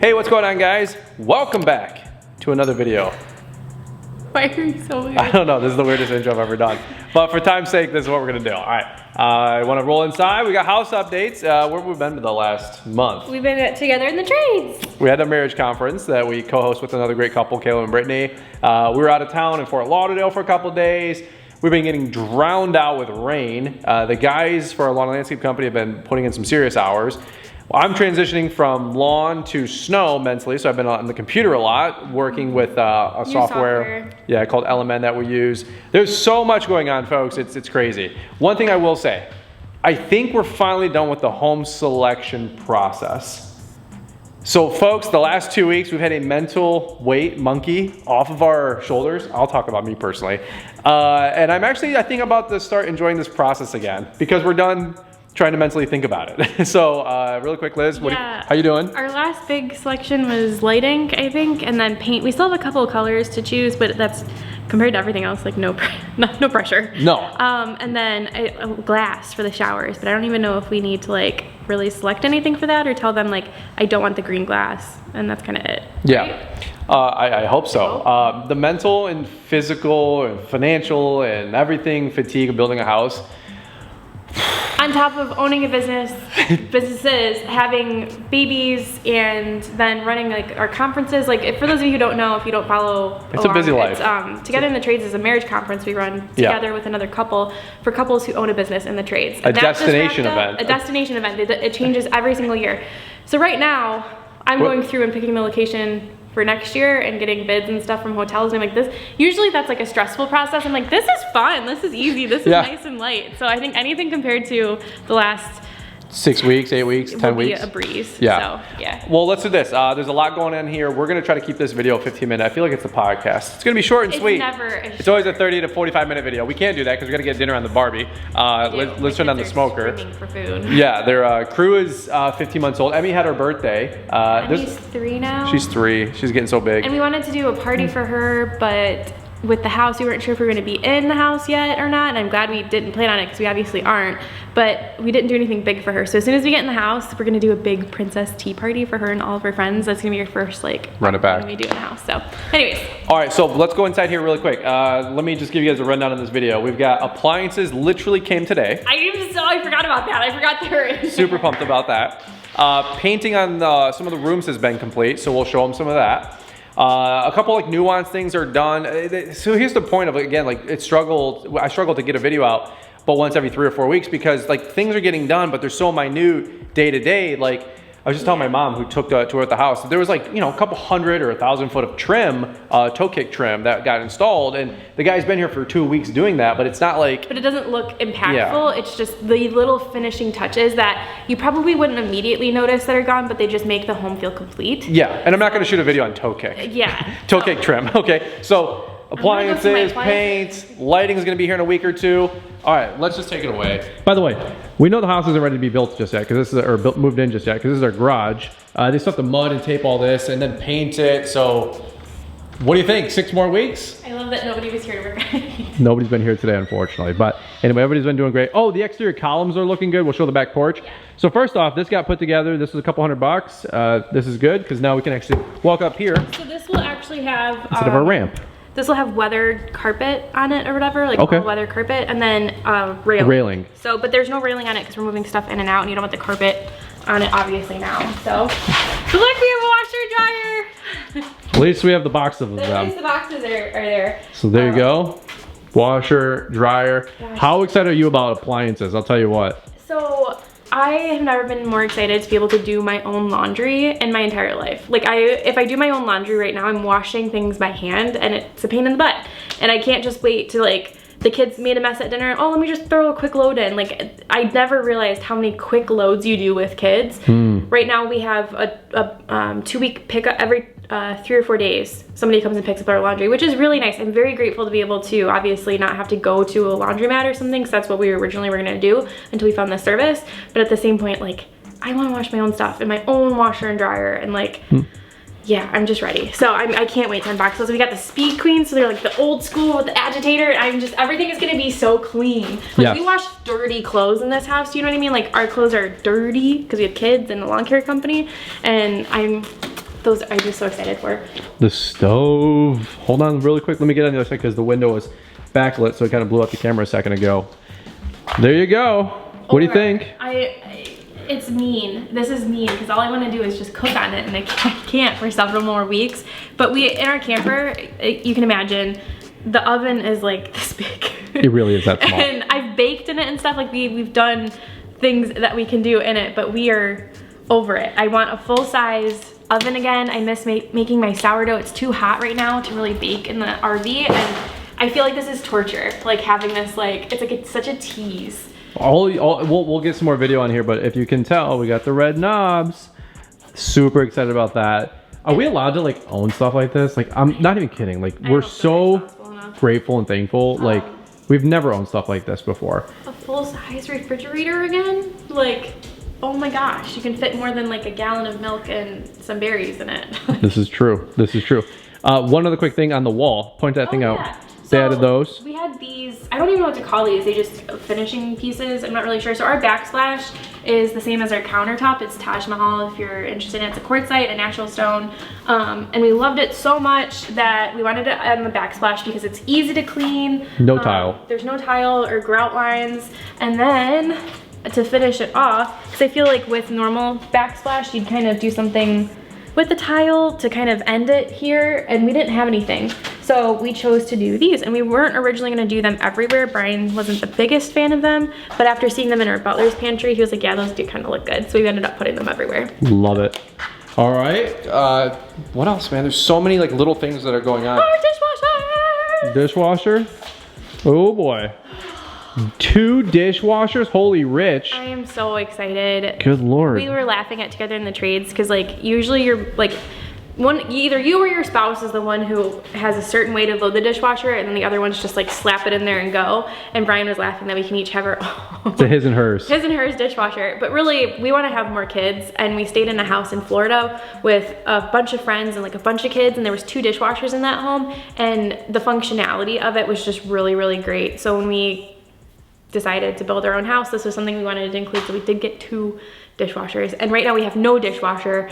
Hey, what's going on, guys? Welcome back to another video. Why are you so weird? I don't know, this is the weirdest intro I've ever done. But for time's sake, this is what we're gonna do. All right, I wanna roll inside. We got house updates. Where have we been for the last month? We've been together in the trades. We had a marriage conference that we co-host with another great couple, Caleb and Brittany. We were out of town in Fort Lauderdale for a couple days. We've been getting drowned out with rain. The guys for our lawn and landscape company have been putting in some serious hours. Well, I'm transitioning from lawn to snow mentally, so I've been on the computer a lot, working with a software, yeah, called Element that we use. There's so much going on, folks. It's crazy. One thing I will say, I think we're finally done with the home selection process. So, folks, the last 2 weeks we've had a mental weight monkey off of our shoulders. I'll talk about me personally, and I'm actually, I think, about to start enjoying this process again because we're done trying to mentally think about it. So, really quick, Liz, how you doing? Our last big selection was lighting, I think, and then paint. We still have a couple of colors to choose, but that's compared to everything else, like no pressure. No. And then glass for the showers, but I don't even know if we need to like really select anything for that or tell them like I don't want the green glass, and that's kind of it. Yeah. Right? I hope so. The mental and physical and financial and everything fatigue of building a house. On top of owning a businesses, having babies, and then running like our conferences. Like for those of you who don't know, if you don't follow it's along, a busy life. Together in the Trades is a marriage conference we run together with another couple for couples who own a business in the trades. A destination event. A destination event. It changes every single year. So right now, I'm going through and picking the location for next year and getting bids and stuff from hotels, and I'm like, this usually that's like a stressful process. I'm like, this is fun, this is easy, this is nice and light. So I think anything compared to the last 6 weeks, 8 weeks, 10 weeks. A breeze. Yeah. So, yeah. Well, let's do this. There's a lot going on here. We're going to try to keep this video 15 minutes. I feel like it's a podcast. It's going to be short and sweet. It's always a 30 to 45 minute video. We can't do that because we're going to get dinner on the Barbie. Let's turn on the smoker. For food. Yeah, their crew is 15 months old. Emmy had her birthday. Emmy's 3 now. She's 3. She's getting so big. And we wanted to do a party for her, but with the house, we weren't sure if we were going to be in the house yet or not, and I'm glad we didn't plan on it because we obviously aren't, but we didn't do anything big for her. So as soon as we get in the house, we're going to do a big princess tea party for her and all of her friends. That's going to be your first like run it back we do in the house. So anyways, all right, so let's go inside here really quick. Let me just give you guys a rundown of this video. We've got appliances literally came today. I forgot about that. I forgot they were in. Super pumped about that. Painting on some of the rooms has been complete, so we'll show them some of that. A couple like nuanced things are done. So here's the point of it again, like I struggled to get a video out, but once every 3 or 4 weeks because like things are getting done, but they're so minute day to day. Like I was just telling my mom who took the tour at the house, there was like, you know, a couple hundred or 1,000 foot of trim, toe kick trim that got installed, and the guy's been here for 2 weeks doing that, but it's not like. But it doesn't look impactful. It's just the little finishing touches that you probably wouldn't immediately notice that are gone, but they just make the home feel complete. Yeah, and I'm not going to shoot a video on toe kick. Yeah. Toe kick trim. Okay, so appliances, paints, lighting is going to be here in a week or 2. All right, let's just take it away. By the way, we know the house isn't ready to be built just yet, because this is moved in just yet, because this is our garage. They still have to mud and tape all this, and then paint it. So, what do you think? 6 more weeks? I love that nobody was here to work on it. Nobody's been here today, unfortunately. But anyway, everybody's been doing great. Oh, the exterior columns are looking good. We'll show the back porch. So first off, this got put together. This is a couple $100. This is good because now we can actually walk up here. So this will actually have instead of a ramp. This will have weathered carpet on it or whatever, like all weather carpet, and then railing. So, but there's no railing on it because we're moving stuff in and out, and you don't want the carpet on it obviously now. So look, we have a washer and dryer. At least we have the box of them. At least the boxes are there. So there you go. Washer, dryer. Gosh. How excited are you about appliances? I'll tell you what. So I have never been more excited to be able to do my own laundry in my entire life. Like if I do my own laundry right now, I'm washing things by hand and it's a pain in the butt. And I can't just wait to like, the kids made a mess at dinner. Oh, let me just throw a quick load in. Like I never realized how many quick loads you do with kids. Right now we have a 2 week pickup every 3 or 4 days. Somebody comes and picks up our laundry, which is really nice. I'm very grateful to be able to obviously not have to go to a laundromat or something, because that's what we originally were gonna do until we found this service. But at the same point, like I wanna wash my own stuff in my own washer and dryer, and like, yeah, I'm just ready. So I can't wait to unbox those. We got the Speed Queen, so they're like the old school with the agitator. Everything is gonna be so clean. Like we wash dirty clothes in this house, you know what I mean? Like our clothes are dirty because we have kids and a lawn care company, and I'm those I'm just so excited for. The stove. Hold on really quick. Let me get on the other side because the window was backlit, so it kind of blew out the camera a second ago. There you go. What do you think? It's mean. This is mean because all I want to do is just cook on it, and I can't for several more weeks. But in our camper, you can imagine, the oven is like this big. It really is that small. And I've baked in it and stuff. Like we've done things that we can do in it, but we are over it. I want a full-size oven again. I miss making my sourdough. It's too hot right now to really bake in the RV, and I feel like this is torture. Like having this, it's such a tease. We'll get some more video on here, but if you can tell, we got the red knobs. Super excited about that. Are we allowed to like own stuff like this? Like, I'm not even kidding. Like, we're so grateful and thankful. Like, we've never owned stuff like this before. A full-size refrigerator again? Like, oh my gosh, you can fit more than like a gallon of milk and some berries in it. This is true. This is true. One other quick thing on the wall. Point that thing out. They added those. We had these, I don't even know what to call these. They just finishing pieces. I'm not really sure. So our backsplash is the same as our countertop. It's Taj Mahal if you're interested. It's a quartzite, a natural stone. And we loved it so much that we wanted to add the backsplash because it's easy to clean. No tile. There's no tile or grout lines. And then to finish it off, because I feel like with normal backsplash, you'd kind of do something with the tile to kind of end it here, and we didn't have anything. So we chose to do these, and we weren't originally gonna do them everywhere. Brian wasn't the biggest fan of them, but after seeing them in our butler's pantry, he was like, yeah, those do kind of look good. So we ended up putting them everywhere. Love it. All right, what else, man? There's so many like little things that are going on. Our dishwasher! Dishwasher? Oh boy. 2 dishwashers, holy rich. I am so excited. Good Lord. We were laughing at together in the trades because like usually you're like, either you or your spouse is the one who has a certain way to load the dishwasher, and then the other one's just like slap it in there and go. And Brian was laughing that we can each have our own. It's a his and hers. His and hers dishwasher. But really, we want to have more kids, and we stayed in a house in Florida with a bunch of friends and like a bunch of kids, and there was 2 dishwashers in that home, and the functionality of it was just really, really great. So when we decided to build our own house, this was something we wanted to include, so we did get 2 dishwashers. And right now we have no dishwasher,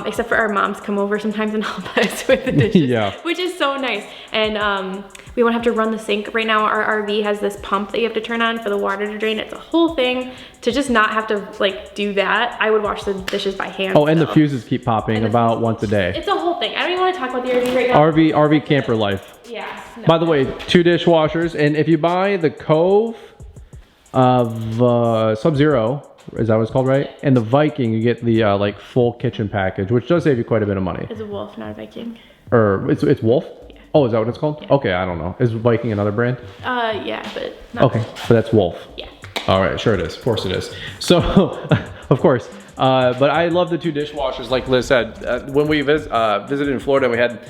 except for our moms come over sometimes and help us with the dishes, yeah, which is so nice. And we won't have to run the sink. Right now our RV has this pump that you have to turn on for the water to drain. It's a whole thing to just not have to like do that. I would wash the dishes by hand. Oh, and the fuses keep popping about once a day. It's a whole thing. I don't even want to talk about the RV right now. RV camper life. Yeah. No. By the way, 2 dishwashers, and if you buy the Cove of Sub-Zero, is that what it's called, right? And the Viking, you get the like full kitchen package, which does save you quite a bit of money. It's a Wolf, not a Viking. Or it's Wolf? Yeah. Oh, is that what it's called? Yeah. Okay, I don't know. Is Viking another brand? Yeah, but not okay, but that's Wolf. Yeah. All right, sure it is. Of course it is. So, of course. But I love the 2 dishwashers, like Liz said. When we visited in Florida, we had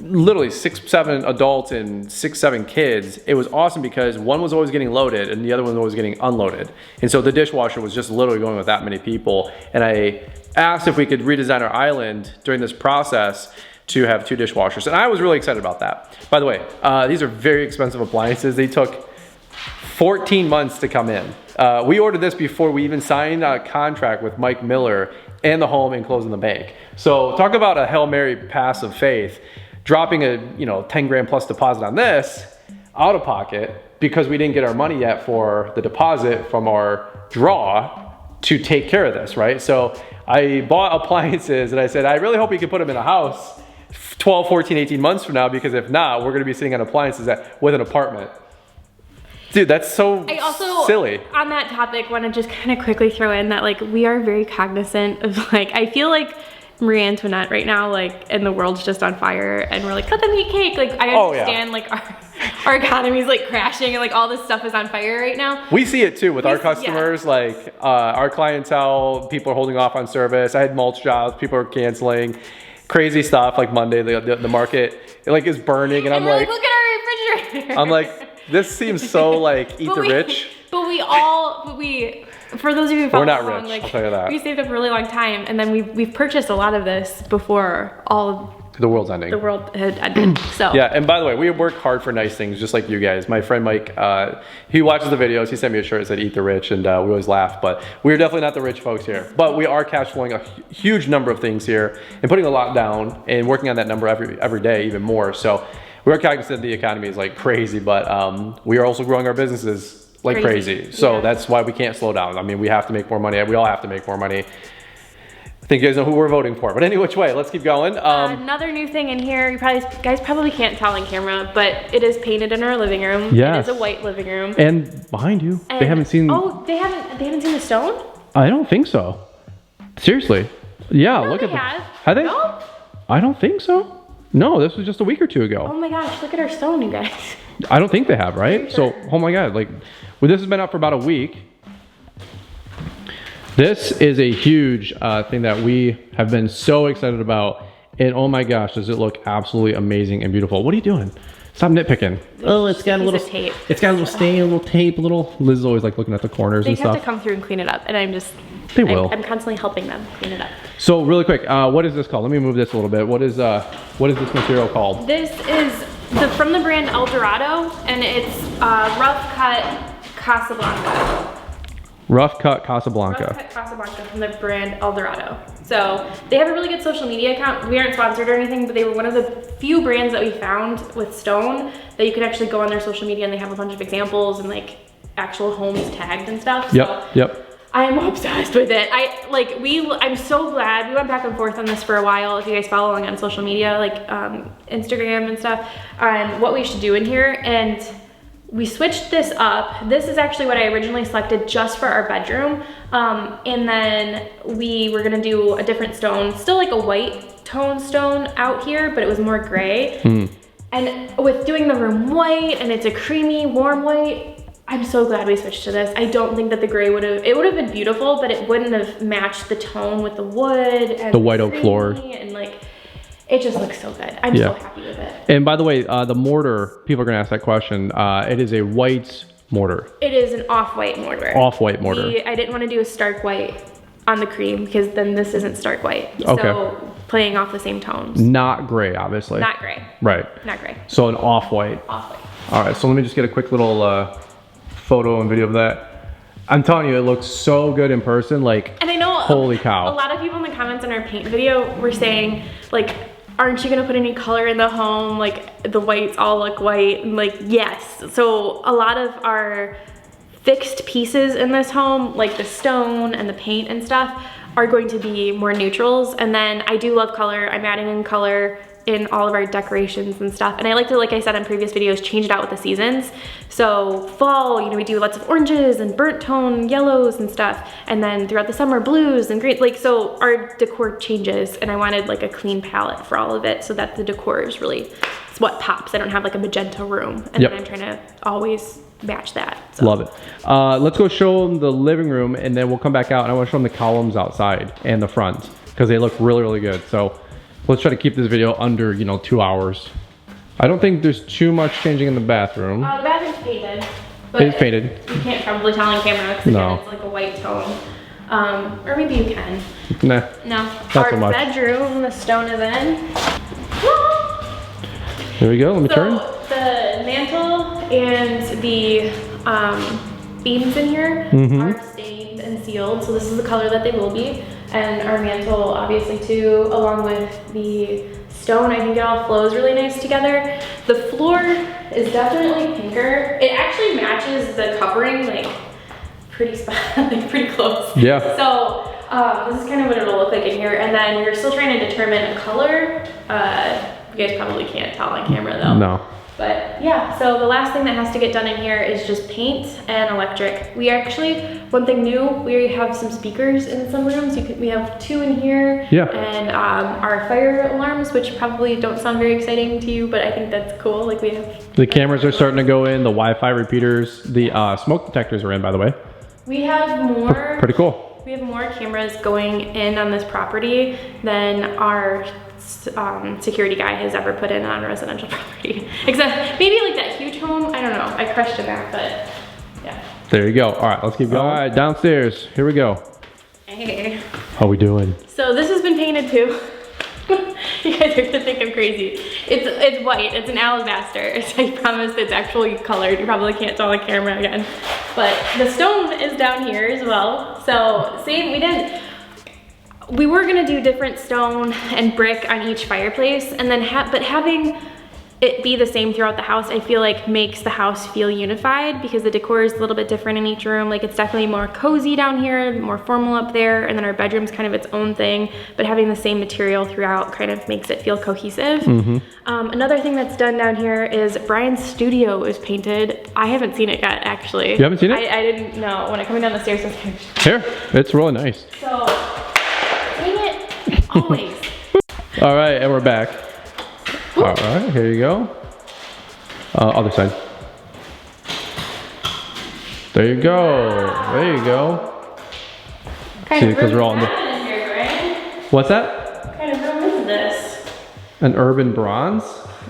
literally 6-7 adults and 6-7 kids. It was awesome because one was always getting loaded and the other one was always getting unloaded. And so the dishwasher was just literally going with that many people. And I asked if we could redesign our island during this process to have 2 dishwashers. And I was really excited about that. By the way, these are very expensive appliances. They took 14 months to come in. We ordered this before we even signed a contract with Mike Miller and the home and closing the bank. So talk about a Hail Mary pass of faith. Dropping a 10 grand plus deposit on this out of pocket because we didn't get our money yet for the deposit from our draw to take care of this, right? So I bought appliances and I said, I really hope we can put them in a house 12, 14, 18 months from now, because if not, we're gonna be sitting on appliances with an apartment. Dude, that's so silly. On that topic, want to just kind of quickly throw in that like we are very cognizant of like, I feel like Marie Antoinette right now, like, and the world's just on fire, and we're like, cut them eat cake. Like, I understand, like, our economy's like crashing, and like all this stuff is on fire right now. We see it too with our customers, like our clientele. People are holding off on service. I had mulch jobs. People are canceling. Crazy stuff like Monday, the market like is burning, and I'm like, look at our refrigerator. I'm like, this seems so like eat the rich. But for those of you who We're follow not along, rich, like, I'll tell you that. we saved up a really long time, and then we've purchased a lot of this before The world's ending. the world had ended. So Yeah, and by the way, we work hard for nice things, just like you guys. My friend Mike, he watches the videos. He sent me a shirt that said "Eat the Rich," and we always laugh. But we're definitely not the rich folks here. But we are cash flowing a huge number of things here and putting a lot down and working on that number every day, even more. So we are cognizant the economy is like crazy, but we are also growing our businesses like crazy. So that's why we can't slow down. I mean, we have to make more money. We all have to make more money. I think you guys know who we're voting for. But any which way, let's keep going. Another new thing in here, you guys probably can't tell on camera, but it is painted in our living room. Yes. It is a white living room. And behind you, they haven't seen. Oh, they haven't seen the stone? I don't think so. Seriously. Yeah, No, look they at them. have. Have they? No? I don't think so. No, this was just a week or two ago. Oh my gosh, look at our stone, you guys. I don't think they have, right? Sure. So, oh my God, like, well, this has been up for about a week. This is a huge thing that we have been so excited about. And oh my gosh, does it look absolutely amazing and beautiful. What are you doing? Stop nitpicking. Oh, it's got a little tape. It's got a little stain, a little tape, a little. Liz is always like looking at the corners and They have stuff. to come through and clean it up, and They will. I'm constantly helping them clean it up. So really quick, what is this called? Let me move this a little bit. What is this material called? This is from the brand El Dorado, and it's rough cut Casablanca. Rough cut Casablanca. Rough cut Casablanca from the brand El Dorado. So they have a really good social media account. We aren't sponsored or anything, but they were one of the few brands that we found with stone that you can actually go on their social media and they have a bunch of examples and like actual homes tagged and stuff. Yep. I am obsessed with it. I'm so glad. We went back and forth on this for a while. If you guys follow along on social media, like Instagram and stuff, on what we should do in here. And we switched this up. This is actually what I originally selected just for our bedroom. And then we were gonna do a different stone, still like a white tone stone out here, but it was more gray. And with doing the room white and it's a creamy, warm white, I'm so glad we switched to this. I don't think that the gray would have been beautiful, but it wouldn't have matched the tone with the wood and the white oak floor. And like, it just looks so good. I'm so happy with it. And by the way, the mortar, people are gonna ask that question. It is a white mortar. It is an off-white mortar. Off-white mortar. I didn't want to do a stark white on the cream because then this isn't stark white. Okay. So playing off the same tones. Not gray, obviously. Not gray. Right. Not gray. So an off-white. Off-white. All right, so let me just get a quick little photo and video of that. I'm telling you, it looks so good in person. Like, and I know holy cow. A lot of people in the comments on our paint video were saying, like, aren't you gonna put any color in the home? Like, the whites all look white. And like, yes. So a lot of our fixed pieces in this home, like the stone and the paint and stuff, are going to be more neutrals. And then I do love color. I'm adding in color in all of our decorations and stuff. And I like to, like I said in previous videos, change it out with the seasons. So fall, you know, we do lots of oranges and burnt tone yellows and stuff. And then throughout the summer, blues and green. Like, so our decor changes, and I wanted like a clean palette for all of it so that the decor is really, it's what pops. I don't have like a magenta room. And then I'm trying to always match that. So. Love it. Let's go show them the living room, and then we'll come back out and I want to show them the columns outside and the front because they look really, really good. So let's try to keep this video under, 2 hours. I don't think there's too much changing in the bathroom. The bathroom's painted. But it's painted. You can't probably tell on camera because again, it's like a white tone. Or maybe you can. Nah. No. Not Our so much. bedroom, the stone is in. There we go. Let me turn. The mantle and the beams in here are stained and sealed. So this is the color that they will be. And our mantle, obviously, too, along with the stone. I think it all flows really nice together. The floor is definitely pinker. It actually matches the covering, like, pretty close. Yeah. So this is kind of what it'll look like in here. And then we're still trying to determine a color. You guys probably can't tell on camera, though. No. But yeah, so the last thing that has to get done in here is just paint and electric. We actually, one thing new, we have some speakers in some rooms. We have 2 in here. Yeah. And our fire alarms, which probably don't sound very exciting to you, but I think that's cool. Like, we have... The cameras are starting to go in, the Wi-Fi repeaters, the smoke detectors are in, by the way. We have more... Pretty cool. We have more cameras going in on this property than our security guy has ever put in on a residential property. Except maybe like that huge home, I don't know. I question that, but yeah. There you go. All right, let's keep going. All right, downstairs. Here we go. Hey. How we doing? So this has been painted too. You guys are gonna think I'm crazy. It's white, it's an alabaster. So I promise it's actually colored. You probably can't tell on the camera again. But the stone is down here as well. So same, we were gonna do different stone and brick on each fireplace, and then but having it be the same throughout the house, I feel like makes the house feel unified, because the decor is a little bit different in each room. Like it's definitely more cozy down here, more formal up there, and then our bedroom's kind of its own thing, but having the same material throughout kind of makes it feel cohesive. Another thing that's done down here is Brian's studio is painted. I haven't seen it yet, actually. You haven't seen it? I didn't know. When I come down the stairs, I was kind of... Here, it's really nice. So, dang it, always. All right, and we're back. All right, here you go. Other side. There you go. There you go. See, because we're all in here, Brian? What's that? What kind of room is this? An urban bronze?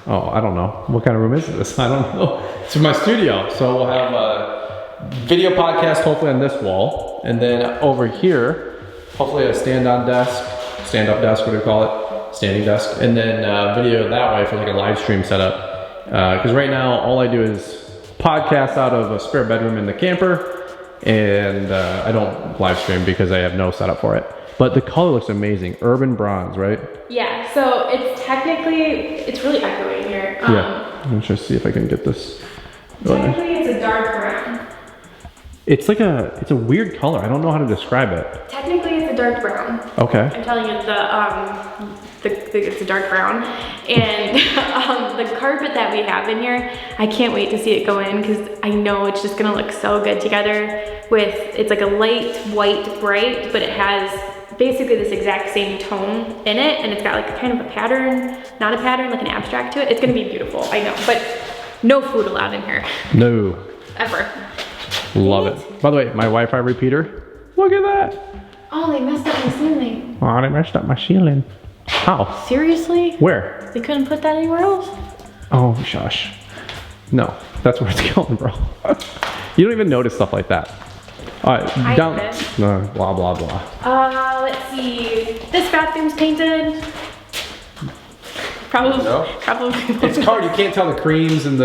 Oh, I don't know. What kind of room is this? I don't know. It's my studio. So we'll have a video podcast hopefully on this wall. And then over here, hopefully a stand-on desk, stand-up desk, what do you call it? Standing desk, and then video that way for like a live stream setup. Because right now all I do is podcast out of a spare bedroom in the camper, and I don't live stream because I have no setup for it. But the color looks amazing. Urban bronze, right? Yeah, so it's technically, it's really echoing here. Yeah, let me just see if I can get this. Technically it's a dark brown. It's like it's a weird color. I don't know how to describe it. Technically it's a dark brown. Okay. I'm telling you, it's a dark brown. And the carpet that we have in here, I can't wait to see it go in, because I know it's just gonna look so good together with, it's like a light white bright, but it has basically this exact same tone in it, and it's got like kind of a pattern, not a pattern, like an abstract to it. It's gonna be beautiful, I know, but no food allowed in here. No. Ever. Love it. By the way, my Wi-Fi repeater, look at that. Oh, they messed up my ceiling. Oh, they messed up my ceiling. How? Seriously? Where? They couldn't put that anywhere else? Oh, shush. No, that's where it's going, bro. You don't even notice stuff like that. All right, down. No, blah, blah, blah. Let's see. This bathroom's painted. Probably. No. Probably. It's hard. You can't tell the creams and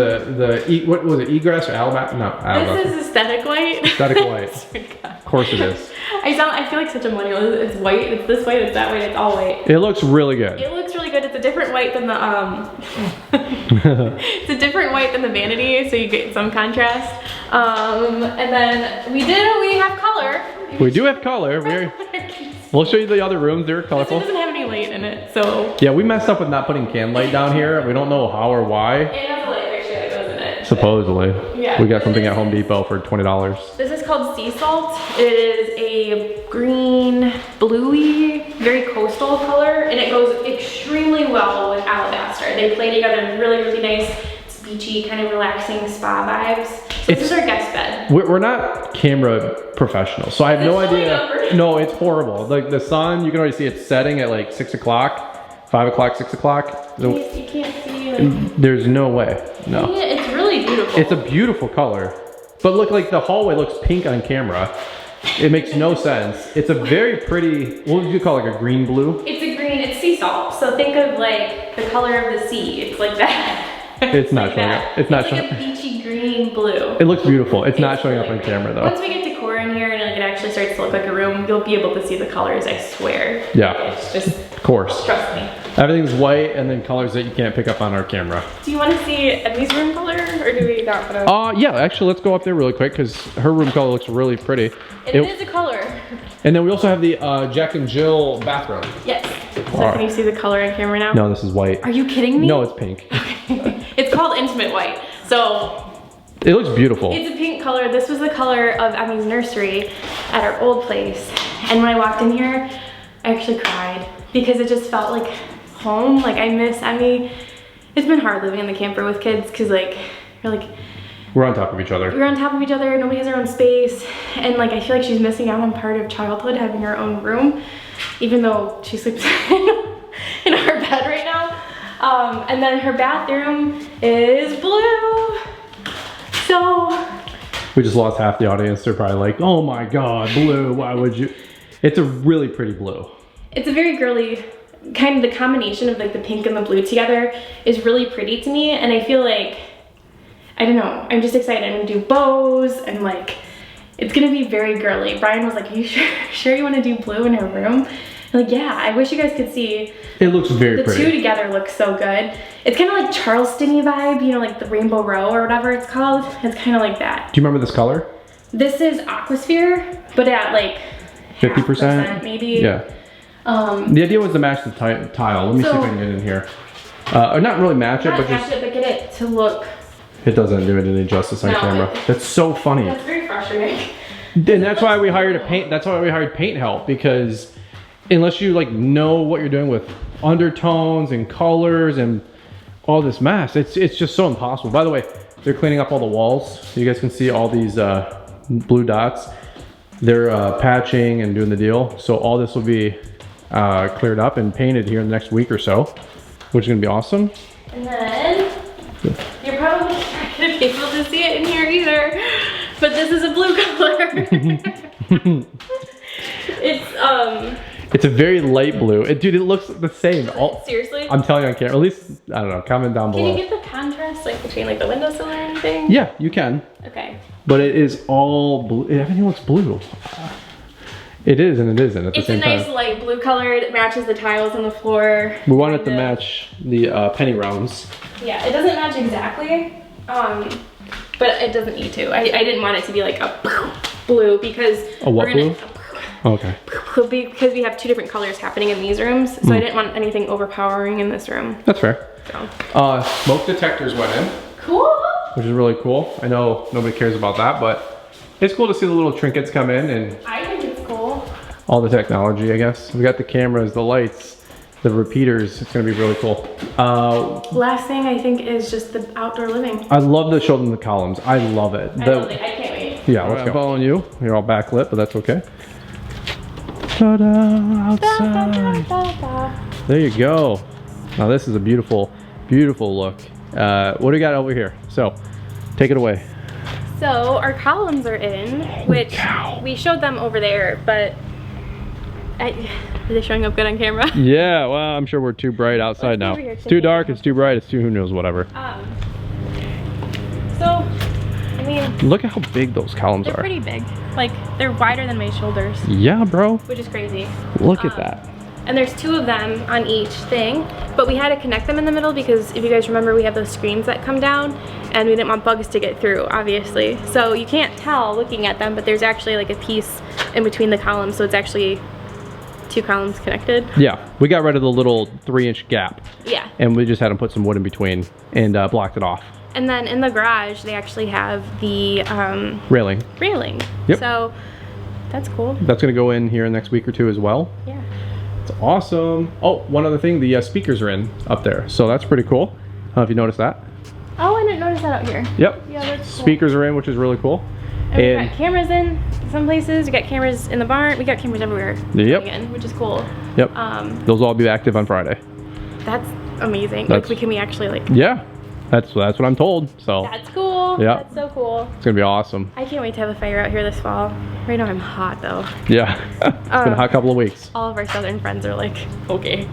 what was it? Egress or alabaster? No, alabaster. This is aesthetic white. Aesthetic white. Of course it is. I feel like such a millennial. It's white. It's this white. It's that white. It's all white. It looks really good. It looks really good. It's a different white than the it's a different white than the vanity, so you get some contrast. And then we have color. We do have color. We'll show you the other rooms. They're colorful. It doesn't have any light in it, so. Yeah, we messed up with not putting can light down here. We don't know how or why. It has a light fixture that goes in it. Supposedly. Yeah. We got something at Home Depot for $20. This is called sea salt. It is a green, bluey, very coastal color, and it goes extremely well with alabaster. They play together really, really nice. It's beachy, kind of relaxing spa vibes. So this is our guest bed. We're not camera professionals, so I have no idea. No, it's horrible. Like the sun, you can already see it setting at like 6 o'clock, 5 o'clock, 6 o'clock. You can't see. Like, there's no way. No. It's really beautiful. It's a beautiful color, but look, like the hallway looks pink on camera. It makes no sense. It's a very pretty, what would you call it, like a green blue? It's a green, it's sea salt. So think of like the color of the sea. It's like that. It's not showing up. It's not showing up. It's like a beachy green blue. It looks beautiful. It's not showing up on camera though. Once we get decor in here and like it actually starts to look like a room, you'll be able to see the colors, I swear. Yeah. It's just, of course. Trust me. Everything's white and then colors that you can't pick up on our camera. Do you want to see Emmy's room color, or do we not want to? Yeah, actually let's go up there really quick because her room color looks really pretty. It is a color. And then we also have the Jack and Jill bathroom. Yes. So can you see the color on camera now? No, this is white. Are you kidding me? No, it's pink. It's called Intimate White. So it looks beautiful. it's a pink color. This was the color of Emmy's nursery at our old place. And when I walked in here, I actually cried because it just felt like home. Like I miss Emmy. It's been hard living in the camper with kids because like we're on top of each other. We're on top of each other. Nobody has their own space. And like I feel like she's missing out on part of childhood, having her own room, even though she sleeps in our bed right now. And then her bathroom is blue. So We just lost half the audience. They're probably like, oh my God, blue, why would you? It's a really pretty blue. It's a very girly, kind of the combination of like the pink and the blue together is really pretty to me. And I feel like, I don't know, I'm just excited. I'm gonna do bows and like, it's gonna be very girly. Brian was like, are you sure you wanna do blue in her room? I'm like, yeah, I wish you guys could see. It looks very pretty. The two together look so good. It's kind of like Charleston-y vibe, you know, like the Rainbow Row or whatever it's called. It's kind of like that. Do you remember this color? This is Aquasphere, but at like 50% maybe. Yeah. The idea was to match the tile. Let me see if I can get in here. Or not really match it, but just but get it to look. It doesn't do it any justice on camera. That's so funny. That's very frustrating. And that's why we hired That's why we hired paint help, because unless you like know what you're doing with undertones and colors and all this mess, it's just so impossible. By the way, they're cleaning up all the walls. So you guys can see all these blue dots. They're patching and doing the deal. So all this will be cleared up and painted here in the next week or so, which is gonna be awesome. And then you're probably not gonna be able to see it in here either, but this is a blue color. It's a very light blue. Dude, it looks the same. Seriously? I'm telling you on camera. At least, I don't know, comment down below. Can you get the contrast like between like the windowsill or anything? Yeah, you can. Okay. But it is all blue. Everything looks blue. It is and it isn't at the same time. It's a nice light blue color. It matches the tiles on the floor. We wanted to match the penny rounds. Yeah, it doesn't match exactly, but it doesn't need to. I didn't want it to be like a blue because a what blue? Okay. Because we have two different colors happening in these rooms, so I didn't want anything overpowering in this room. That's fair. So. Smoke detectors went in. Cool. Which is really cool. I know nobody cares about that, but it's cool to see the little trinkets come in, and I think it's cool. All the technology, I guess. We got the cameras, the lights, the repeaters. It's gonna be really cool. Last thing I think is just the outdoor living. I love to show them the columns. I love it. I can't wait. Yeah, let's go. I'm following you. You're all backlit, but that's okay. Ta-da, outside. There you go. Now this is a beautiful, beautiful look. What do we got over here? So, take it away. So our columns are in, which we showed them over there, but are they showing up good on camera? Yeah, well, I'm sure we're too bright outside now. It's too dark, it's too bright, it's too who knows whatever. So, I mean, look at how big those columns are. They're pretty big. Like, they're wider than my shoulders. Yeah, bro. Which is crazy. Look at that. And there's two of them on each thing, but we had to connect them in the middle because if you guys remember, we have those screens that come down and we didn't want bugs to get through, obviously. So you can't tell looking at them, but there's actually like a piece in between the columns, so it's actually two columns connected. Yeah, we got rid of the little 3-inch gap. Yeah. And we just had them put some wood in between and blocked it off. And then in the garage, they actually have the railing. Yep. So that's cool. That's gonna go in here next week or two as well. Yeah. It's awesome. Oh, one other thing, the speakers are in up there. So that's pretty cool. I don't know if you noticed that. Oh, I didn't notice that out here. Yep. Yeah, that's cool. Speakers are in, which is really cool. And we got cameras in some places. We got cameras in the barn. We got cameras everywhere. Yep. In, which is cool. Yep. Those will all be active on Friday. That's amazing. Like, can we actually like? Yeah. That's what I'm told. So. That's cool. Yeah. That's so cool. It's gonna be awesome. I can't wait to have a fire out here this fall. Right now I'm hot though. Yeah. It's been a hot couple of weeks. All of our southern friends are like, okay.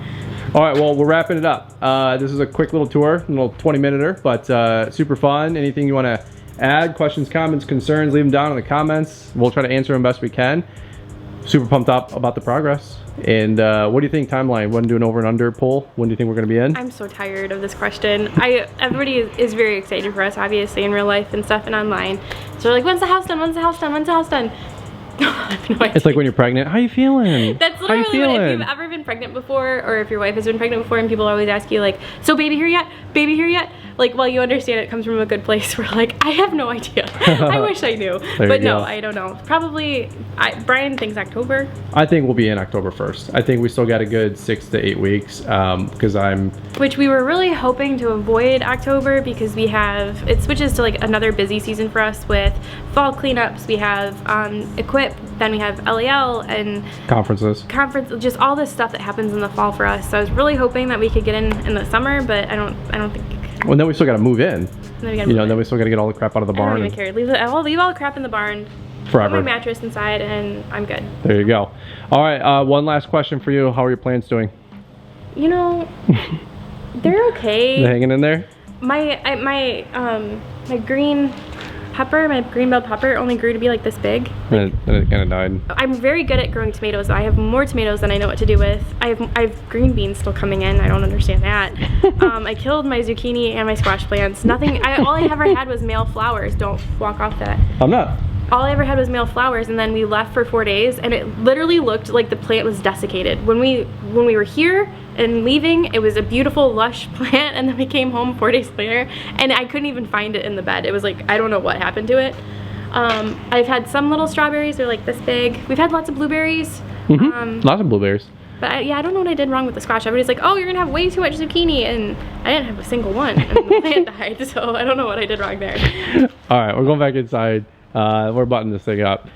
All right, well, we're wrapping it up. This is a quick little tour, a little 20-minute, but super fun. Anything you want to add, questions, comments, concerns, leave them down in the comments. We'll try to answer them best we can. Super pumped up about the progress. And what do you think timeline? Want to do an over and under poll? When do you think we're going to be in? I'm so tired of this question. Everybody is very excited for us, obviously, in real life and stuff and online. So they're like, when's the house done? When's the house done? When's the house done? No, I have no idea. It's like when you're pregnant. How you feeling? That's literally what, if you've ever been pregnant before, or if your wife has been pregnant before, and people always ask you like, so baby here yet? Baby here yet? Like, well, you understand it comes from a good place. We're like, I have no idea. I wish I knew. But no, I don't know. Probably, Brian thinks October. I think we'll be in October 1st. I think we still got a good 6 to 8 weeks because which we were really hoping to avoid October because we have, it switches to like another busy season for us with fall cleanups. We have Equip, then we have LAL and conferences, just all this stuff that happens in the fall for us. So I was really hoping that we could get in the summer, but I don't think. Well, then we still got to move in. And then we gotta You know, move then it. we still gotta get all the crap out of the I don't barn. even care. I'll leave all the crap in the barn. Forever. Put my mattress inside, and I'm good. There you go. All right, one last question for you. How are your plants doing? You know, they're okay. They hanging in there? My green pepper, my green bell pepper only grew to be like this big. And it kind of died. I'm very good at growing tomatoes. I have more tomatoes than I know what to do with. I have green beans still coming in. I don't understand that. I killed my zucchini and my squash plants. Nothing. All I ever had was male flowers. Don't walk off that. I'm not. All I ever had was male flowers, and then we left for 4 days, and it literally looked like the plant was desiccated. When we were here and leaving, it was a beautiful, lush plant, and then we came home 4 days later, and I couldn't even find it in the bed. It was like, I don't know what happened to it. I've had some little strawberries, they're like this big. We've had lots of blueberries. Lots of blueberries. But I don't know what I did wrong with the squash. Everybody's like, oh, you're gonna have way too much zucchini, and I didn't have a single one, and the plant died, so I don't know what I did wrong there. All right, we're going back inside. We're buttoning this thing up.